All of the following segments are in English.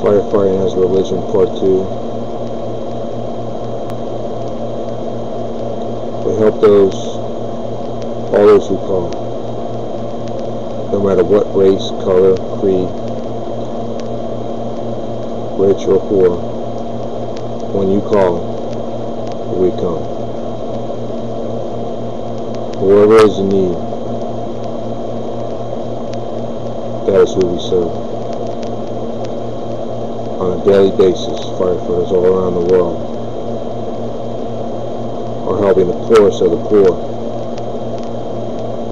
Firefighting as Religion Part 2. We help all those who call, no matter what race, color, creed, rich or poor. When you call, we come. Whoever is in need, that is who we serve. On a daily basis, firefighters all around the world are helping the poorest of the poor,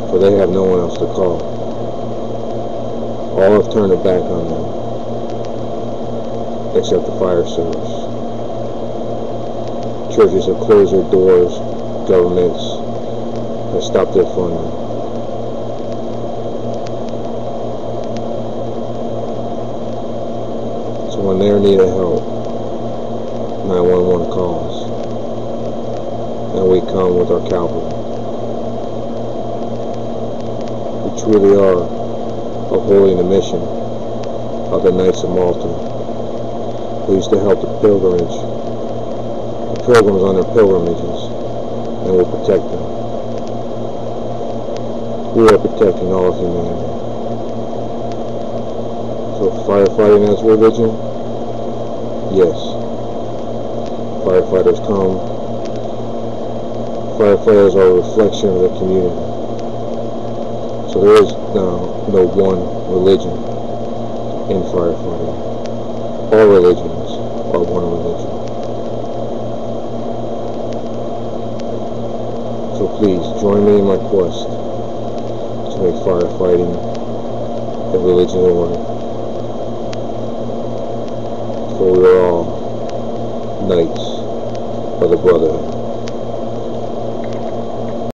for they have no one else to call. All have turned their back on them, except the fire service. Churches have closed their doors, governments have stopped their funding. So when they're in need of help, 911 calls, and we come with our cavalry. We truly are upholding the mission of the Knights of Malta, who used to help the pilgrims on their pilgrimages, and will protect them. We are protecting all of humanity. So firefighting as religion? Yes. Firefighters come. Firefighters are a reflection of the community. So there is now no one religion in firefighting. All religions are one religion. So please join me in my quest to make firefighting a religion order. For we are all knights of the Brotherhood.